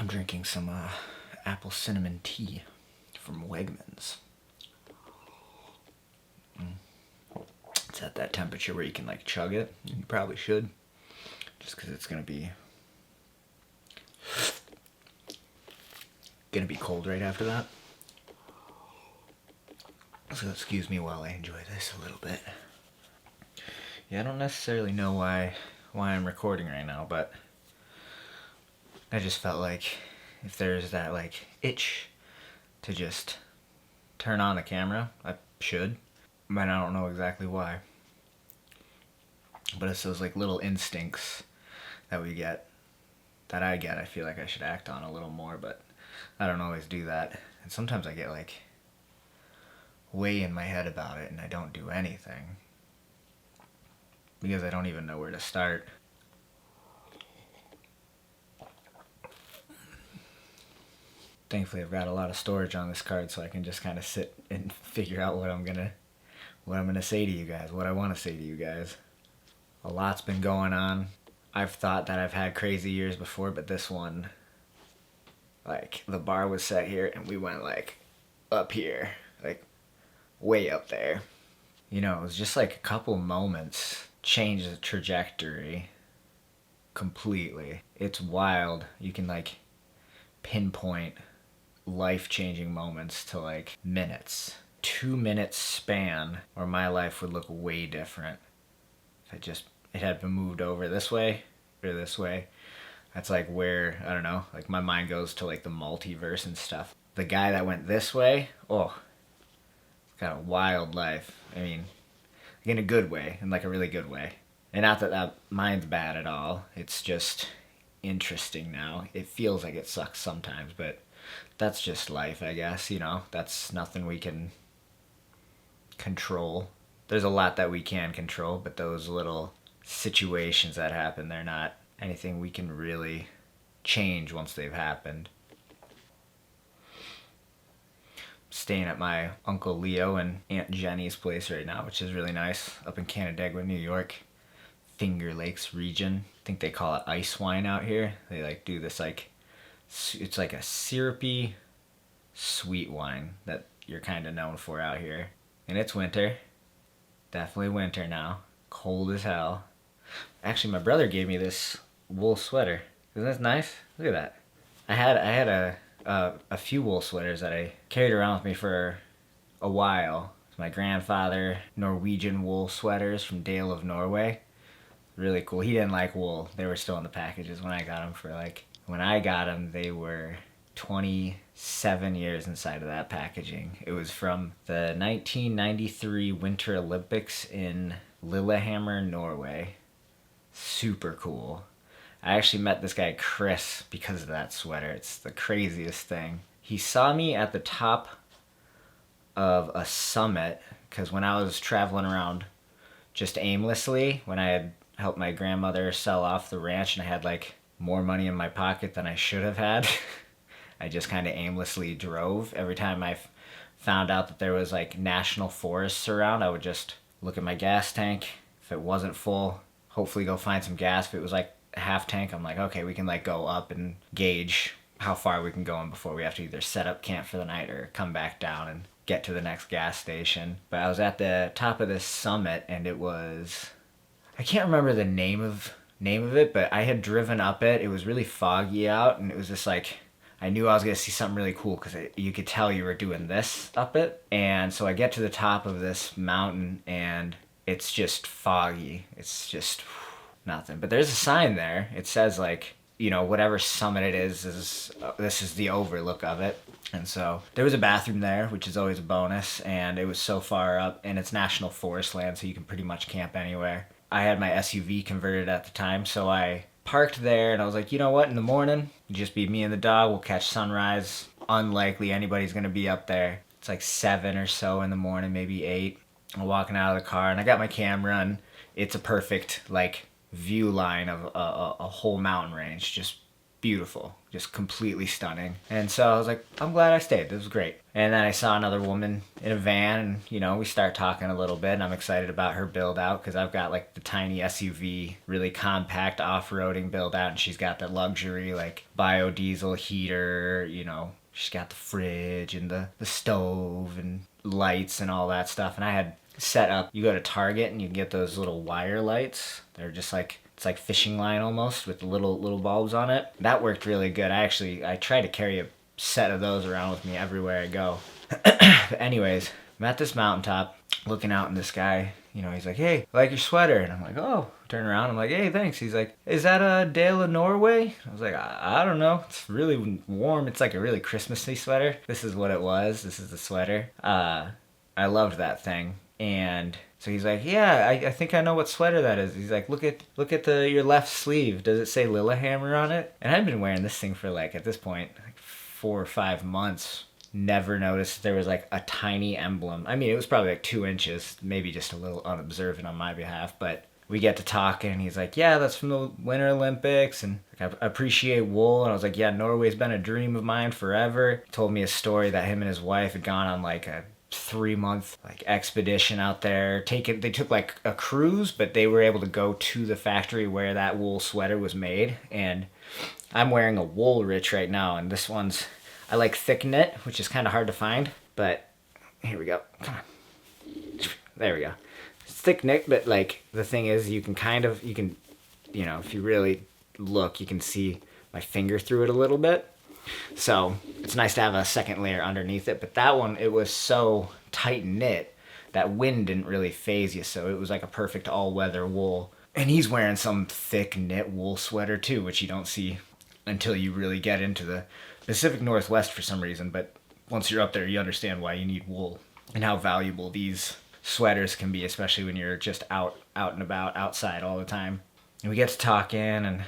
I'm drinking some apple cinnamon tea from Wegmans. It's at that temperature where you can like chug it. You probably should, just because it's gonna be cold right after that. So excuse me while I enjoy this a little bit. Yeah, I don't necessarily know why I'm recording right now, but I just felt like if there's that like itch to just turn on the camera, I should. But I don't know exactly why. But it's those like little instincts that we get, that I get, I feel like I should act on a little more, but I don't always do that. And sometimes I get like way in my head about it and I don't do anything because I don't even know where to start. Thankfully I've got a lot of storage on this card, so I can just kind of sit and figure out what I'm gonna say to you guys, what I want to say to you guys. A lot's been going on. I've thought that I've had crazy years before, but this one, like, the bar was set here and we went like up here, like way up there. You know, it was just like a couple moments changed the trajectory completely. It's wild. You can like pinpoint life-changing moments to like minutes. 2 minutes span or my life would look way different if it had been moved over this way or this way. That's like where, I don't know, like my mind goes to like the multiverse and stuff. The guy that went this way, oh, got a wild life. I mean, in a good way, in like a really good way. And not that mine's bad at all. It's just interesting now. It feels like it sucks sometimes, but that's just life, I guess, you know. That's nothing we can control. There's a lot that we can control, but those little situations that happen, they're not anything we can really change once they've happened. Staying at my Uncle Leo and Aunt Jenny's place right now, which is really nice, up in Canandaigua, New York, Finger Lakes region. I think they call it ice wine out here. They like do this like, it's like a syrupy sweet wine that you're kind of known for out here. And it's winter. Definitely winter now. Cold as hell. Actually, my brother gave me this wool sweater. Isn't this nice? Look at that. I had a few wool sweaters that I carried around with me for a while. It's my grandfather Norwegian wool sweaters from Dale of Norway. Really cool. He didn't like wool. They were still in the packages when I got them. When I got them, they were 27 years inside of that packaging. It was from the 1993 Winter Olympics in Lillehammer, Norway. Super cool. I actually met this guy Chris because of that sweater. It's the craziest thing. He saw me at the top of a summit because when I was traveling around just aimlessly, when I had helped my grandmother sell off the ranch and I had like more money in my pocket than I should have had, I just kind of aimlessly drove. Every time I found out that there was like national forests around, I would just look at my gas tank. If it wasn't full, hopefully go find some gas. If it was like a half tank, I'm like, okay, we can like go up and gauge how far we can go in before we have to either set up camp for the night or come back down and get to the next gas station. But I was at the top of this summit and it was, I can't remember the name of it, but I had driven up it. It was really foggy out and it was just like, I knew I was going to see something really cool because you could tell you were doing this up it. And so I get to the top of this mountain and it's just foggy. It's just nothing. But there's a sign there. It says like, you know, whatever summit it is this is the overlook of it. And so there was a bathroom there, which is always a bonus. And it was so far up and it's national forest land, so you can pretty much camp anywhere. I had my SUV converted at the time, so I parked there and I was like, you know what, in the morning, just be me and the dog, we'll catch sunrise. Unlikely anybody's gonna be up there. It's like 7 or so in the morning, maybe 8. I'm walking out of the car and I got my camera and it's a perfect like view line of a whole mountain range, just beautiful, just completely stunning. And so I was like, I'm glad I stayed. This was great. And then I saw another woman in a van, and we start talking a little bit, and I'm excited about her build out because I've got like the tiny SUV, really compact off-roading build out, and she's got the luxury like biodiesel heater, she's got the fridge and the stove and lights and all that stuff. And I had set up, you go to Target and you can get those little wire lights. They're just like, it's like fishing line almost with the little bulbs on it. That worked really good. I try to carry a set of those around with me everywhere I go. But anyways, I'm at this mountaintop looking out in the sky. He's like, hey, I like your sweater. And I'm like, oh. Turn around, I'm like, hey, thanks. He's like, is that a Dale of Norway? I was like, I don't know. It's really warm. It's like a really Christmassy sweater. This is what it was. This is the sweater. I loved that thing. And so he's like, yeah, I think I know what sweater that is. He's like, look at your left sleeve. Does it say Lillehammer on it? And I'd been wearing this thing for like, at this point, like 4 or 5 months. Never noticed there was like a tiny emblem. I mean, it was probably like 2 inches, maybe just a little unobservant on my behalf, but we get to talking, and he's like, yeah, that's from the Winter Olympics, and like, I appreciate wool. And I was like, yeah, Norway's been a dream of mine forever. He told me a story that him and his wife had gone on like a 3-month like expedition out there. They took like a cruise, but they were able to go to the factory where that wool sweater was made. And I'm wearing a Woolrich right now, and this one's, I like thick knit, which is kind of hard to find, but here we go. Come on. There we go. Thick knit, but like the thing is you can if you really look, you can see my finger through it a little bit. So it's nice to have a second layer underneath it. But that one, it was so tight knit that wind didn't really phase you. So it was like a perfect all-weather wool. And he's wearing some thick knit wool sweater too, which you don't see until you really get into the Pacific Northwest for some reason. But once you're up there, you understand why you need wool and how valuable these sweaters can be, especially when you're just out and about outside all the time. And we get to talking, and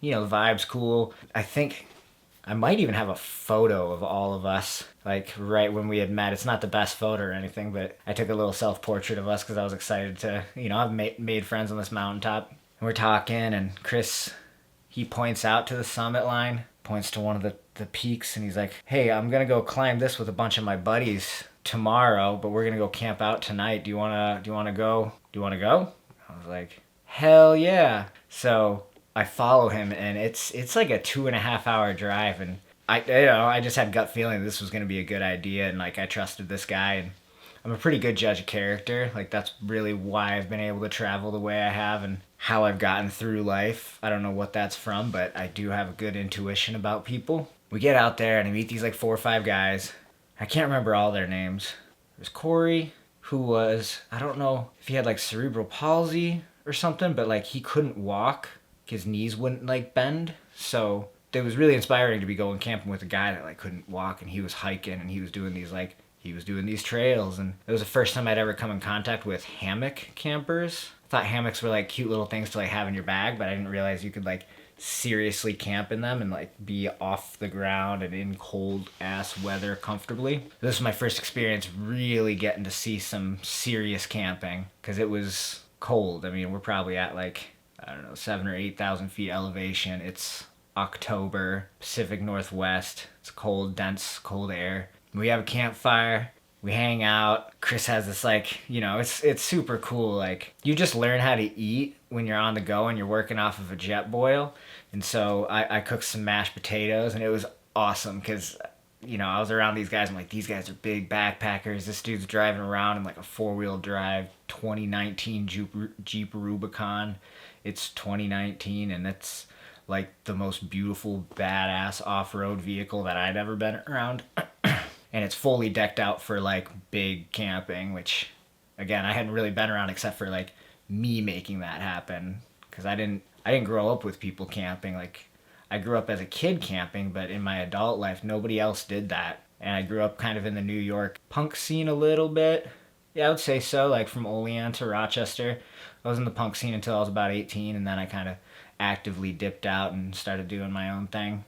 the vibe's cool. I think I might even have a photo of all of us like right when we had met. It's not the best photo or anything, but I took a little self-portrait of us because I was excited to I've made friends on this mountaintop. And we're talking, and Chris, he points out to the summit line, points to one of the peaks, and he's like, hey, I'm gonna go climb this with a bunch of my buddies tomorrow, but we're gonna go camp out tonight. Do you wanna go? I was like, hell yeah. So I follow him, and it's like a 2.5 hour drive, and I just had gut feeling this was gonna be a good idea, and like I trusted this guy, and I'm a pretty good judge of character. Like that's really why I've been able to travel the way I have and how I've gotten through life. I don't know what that's from, but I do have a good intuition about people. We get out there and I meet these like 4 or 5 guys. I can't remember all their names. There's Corey, who was, I don't know if he had like cerebral palsy or something, but like he couldn't walk. His knees wouldn't like bend. So it was really inspiring to be going camping with a guy that like couldn't walk, and he was hiking and he was doing these trails. And it was the first time I'd ever come in contact with hammock campers. I thought hammocks were like cute little things to like have in your bag, but I didn't realize you could like seriously camp in them and like be off the ground and in cold ass weather comfortably. This was my first experience really getting to see some serious camping because it was cold. I mean, we're probably at like, I don't know, 7,000 or 8,000 feet elevation. It's October, Pacific Northwest. It's cold, dense, cold air. We have a campfire. We hang out. Chris has this like, it's super cool. Like you just learn how to eat when you're on the go and you're working off of a jet boil. And so I cooked some mashed potatoes, and it was awesome because, I was around these guys. I'm like, these guys are big backpackers. This dude's driving around in like a 4-wheel drive 2019 Jeep Rubicon. It's 2019, and it's like the most beautiful, badass off-road vehicle that I'd ever been around. And it's fully decked out for like big camping, which again, I hadn't really been around except for like me making that happen. Cause I didn't grow up with people camping. Like I grew up as a kid camping, but in my adult life, nobody else did that. And I grew up kind of in the New York punk scene a little bit. Yeah, I would say so. Like from Olean to Rochester, I was in the punk scene until I was about 18. And then I kind of actively dipped out and started doing my own thing.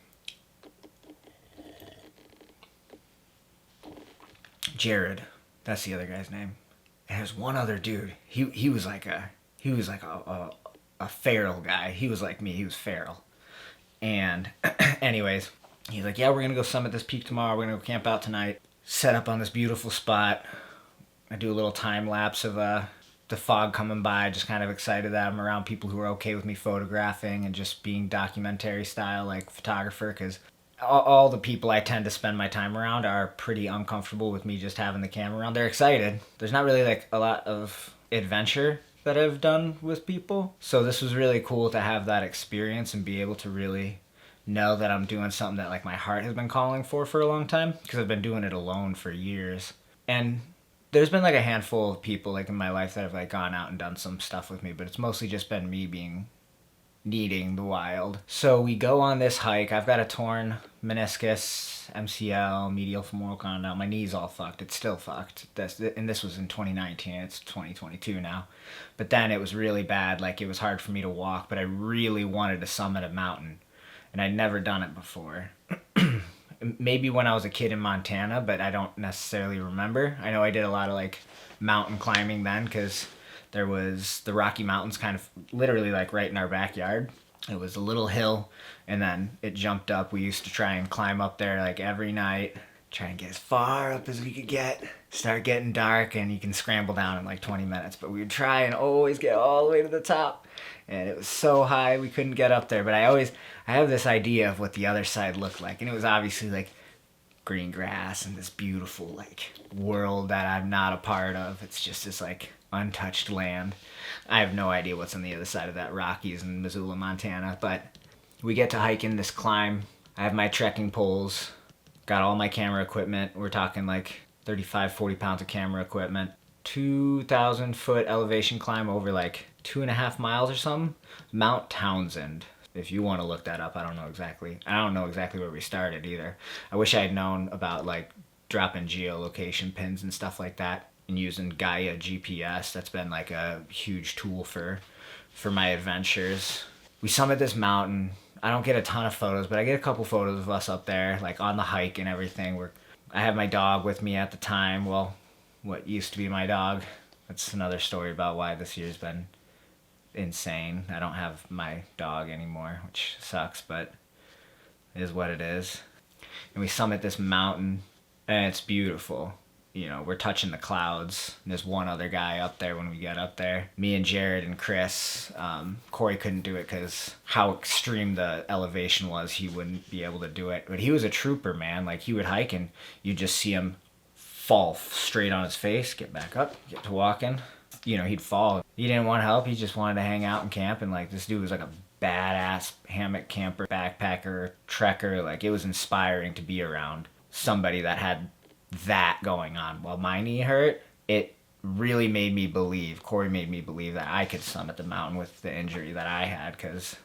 Jared, that's the other guy's name. And there's one other dude. He was like a feral guy. He was like me. He was feral, and Anyways, he's like, yeah, we're going to go summit this peak tomorrow. We're going to go camp out tonight. Set up on this beautiful spot. I do a little time lapse of the fog coming by. Just kind of excited that I'm around people who are okay with me photographing and just being documentary style, like photographer, because all the people I tend to spend my time around are pretty uncomfortable with me just having the camera around. They're excited. There's not really like a lot of adventure that I've done with people. So this was really cool to have that experience and be able to really know that I'm doing something that like my heart has been calling for a long time, because I've been doing it alone for years. And there's been like a handful of people like in my life that have like gone out and done some stuff with me, but it's mostly just been me needing the wild. So we go on this hike. I've got a torn meniscus, MCL, medial femoral condyle. My knee's all fucked. It's still fucked. This was in 2019. It's 2022 now. But then it was really bad. Like, it was hard for me to walk, but I really wanted to summit a mountain, and I'd never done it before. Maybe when I was a kid in Montana, but I don't necessarily remember. I know I did a lot of like mountain climbing then, because there was the Rocky Mountains kind of literally like right in our backyard. It was a little hill, and then it jumped up. We used to try and climb up there like every night, try and get as far up as we could get. Start getting dark and you can scramble down in like 20 minutes, but we would try and always get all the way to the top. And it was so high we couldn't get up there, but I have this idea of what the other side looked like, and it was obviously like green grass and this beautiful like world that I'm not a part of. It's just this like untouched land. I have no idea what's on the other side of that Rockies in Missoula, Montana, but we get to hike in this climb. I have my trekking poles, got all my camera equipment. We're talking like 35, 40 pounds of camera equipment. 2,000 foot elevation climb over like 2.5 miles or something. Mount Townsend. If you want to look that up, I don't know exactly where we started either. I wish I had known about like dropping geolocation pins and stuff like that, and using Gaia GPS. That's been like a huge tool for my adventures. We summit this mountain. I don't get a ton of photos, but I get a couple photos of us up there, like on the hike and everything. I have my dog with me at the time. Well, what used to be my dog. That's another story about why this year's been insane. I don't have my dog anymore, which sucks, but it is what it is. And we summit this mountain, and it's beautiful. You know, we're touching the clouds. And there's one other guy up there when we get up there. Me and Jared and Chris. Corey couldn't do it because how extreme the elevation was. He wouldn't be able to do it. But he was a trooper, man. Like, he would hike, and you'd just see him fall straight on his face, get back up, get to walking. You know, he'd fall. He didn't want help. He just wanted to hang out and camp. And like, this dude was like a badass hammock camper, backpacker, trekker. Like, it was inspiring to be around somebody that had that going on. While my knee hurt, it really made me believe, Corey made me believe that I could summit the mountain with the injury that I had, because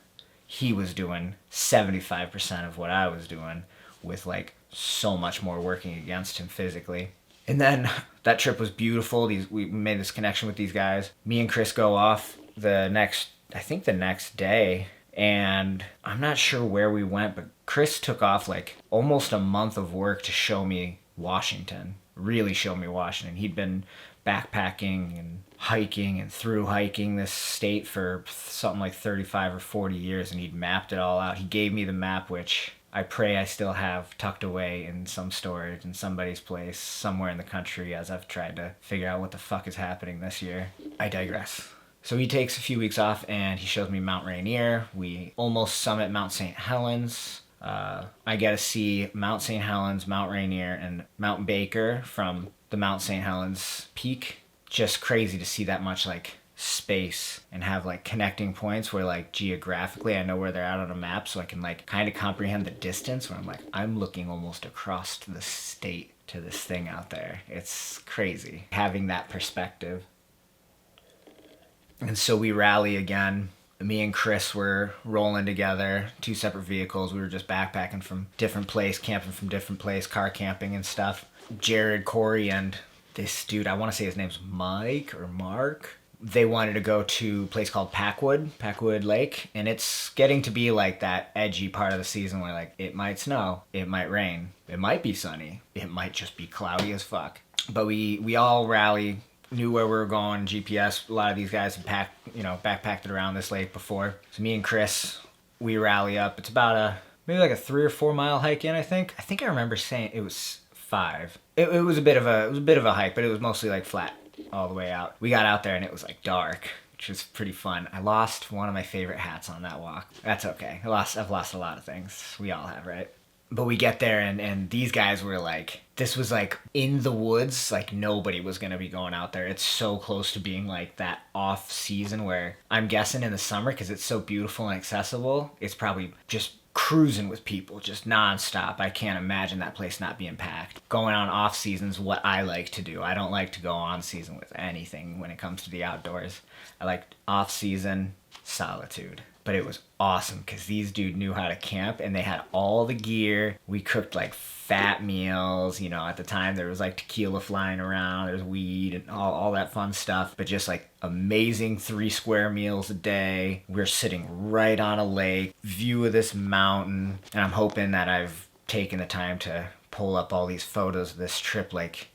he was doing 75% of what I was doing with like so much more working against him physically. And then that trip was beautiful. We made this connection with these guys. Me and Chris go off the next day, and I'm not sure where we went, but Chris took off like almost a month of work to show me Washington. Really show me Washington. He'd been backpacking and hiking and through hiking this state for something like 35 or 40 years, and he'd mapped it all out. He gave me the map, which I pray I still have tucked away in some storage in somebody's place somewhere in the country, as I've tried to figure out what the fuck is happening this year. I digress. So he takes a few weeks off and he shows me Mount Rainier. We almost summit Mount St. Helens. I get to see Mount St. Helens, Mount Rainier, and Mount Baker from the Mount St. Helens peak. Just crazy to see that much like space and have like connecting points where like geographically I know where they're at on a map, so I can like kind of comprehend the distance where I'm like, I'm looking almost across the state to this thing out there. It's crazy having that perspective. And so we rally again. Me and Chris were rolling together, 2 separate vehicles. We were just backpacking from different place, camping from different place, car camping and stuff. Jared, Corey, and this dude, I want to say his name's Mike or Mark. They wanted to go to a place called Packwood Lake, and it's getting to be like that edgy part of the season where like it might snow, it might rain, it might be sunny, it might just be cloudy as fuck. But we all rally, knew where we were going, GPS. A lot of these guys had backpacked it around this lake before. So me and Chris, we rally up. It's about maybe like a 3 or 4 mile hike in. I think. I remember saying it was 5. It was a bit of a hike, but it was mostly like flat all the way out. We got out there and it was like dark, which was pretty fun. I lost one of my favorite hats on that walk. That's okay. I've lost a lot of things. We all have, right? But we get there and these guys were like, this was like in the woods, like nobody was gonna be going out there. It's so close to being like that off season where I'm guessing in the summer, because it's so beautiful and accessible, it's probably just cruising with people just nonstop. I can't imagine that place not being packed. Going on off season's what I like to do. I don't like to go on season with anything when it comes to the outdoors. I like off season solitude. But it was awesome because these dude knew how to camp and they had all the gear. We cooked like fat meals, you know, at the time there was like tequila flying around, there's weed and all that fun stuff, but just like amazing 3 square meals a day. We're sitting right on a lake, view of this mountain, and I'm hoping that I've taken the time to pull up all these photos of this trip, like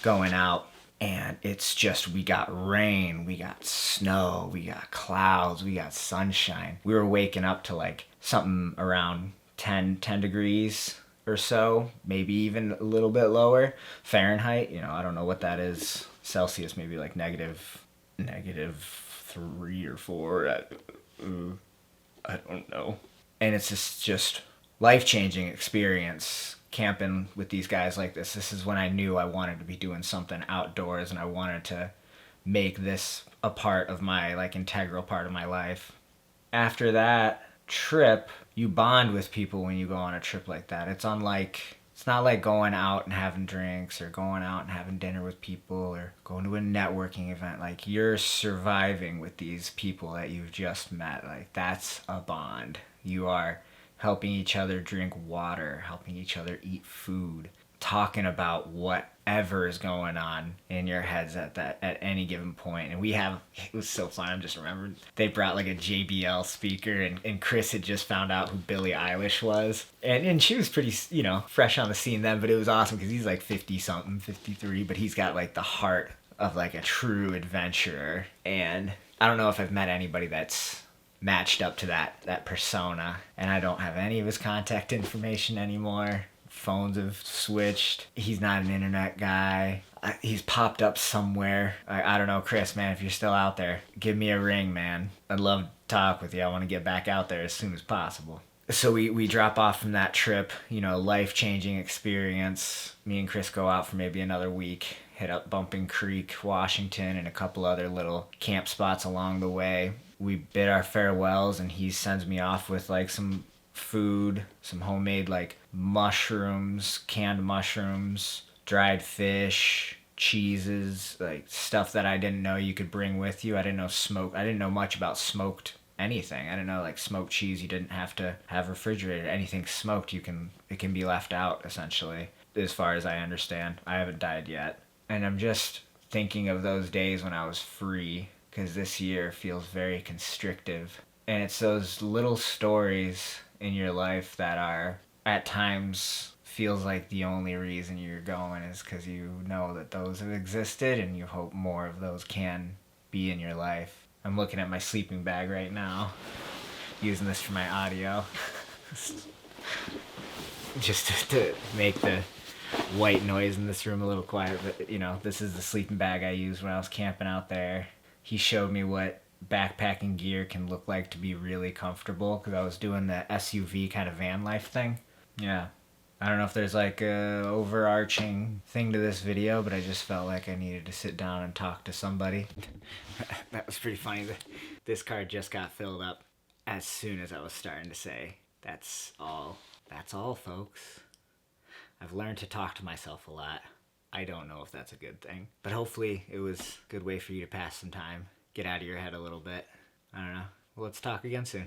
going out. And it's just, we got rain, we got snow, we got clouds, we got sunshine. We were waking up to like something around 10 degrees or so, maybe even a little bit lower Fahrenheit. You know, I don't know what that is. Celsius, maybe like negative 3 or 4. I don't know. And it's just life-changing experience camping with these guys like this. This is when I knew I wanted to be doing something outdoors and I wanted to make this a part of my, like, integral part of my life. After that trip, you bond with people when you go on a trip like that. It's not like going out and having drinks or going out and having dinner with people or going to a networking event. Like, you're surviving with these people that you've just met. Like, that's a bond. You are helping each other drink water, helping each other eat food, talking about whatever is going on in your heads at any given point. And it was so fun. I'm just remembering they brought like a JBL speaker and Chris had just found out who Billie Eilish was. And she was pretty, you know, fresh on the scene then, but it was awesome because he's like 50 something, 53, but he's got like the heart of like a true adventurer. And I don't know if I've met anybody that's matched up to that persona, and I don't have any of his contact information anymore. Phones have switched. He's not an internet guy. He's popped up somewhere. I don't know, Chris, man, if you're still out there, give me a ring, man. I'd love to talk with you. I want to get back out there as soon as possible. So we drop off from that trip, you know, life-changing experience. Me and Chris go out for maybe another week, hit up Bumping Creek, Washington, and a couple other little camp spots along the way. We bid our farewells and he sends me off with like some food, some homemade like mushrooms, canned mushrooms, dried fish, cheeses, like stuff that I didn't know you could bring with you. I didn't know much about smoked anything. I didn't know like smoked cheese you didn't have to have refrigerated. Anything smoked it can be left out essentially, as far as I understand. I haven't died yet. And I'm just thinking of those days when I was free, because this year feels very constrictive. And it's those little stories in your life that are, at times, feels like the only reason you're going is because you know that those have existed and you hope more of those can be in your life. I'm looking at my sleeping bag right now, using this for my audio. Just to make the white noise in this room a little quiet, but you know, this is the sleeping bag I used when I was camping out there. He showed me what backpacking gear can look like to be really comfortable, because I was doing the SUV kind of van life thing. Yeah. I don't know if there's like a overarching thing to this video, but I just felt like I needed to sit down and talk to somebody. That was pretty funny. This card just got filled up as soon as I was starting to say, that's all. That's all, folks. I've learned to talk to myself a lot. I don't know if that's a good thing, but hopefully it was a good way for you to pass some time, get out of your head a little bit. I don't know. Well, let's talk again soon.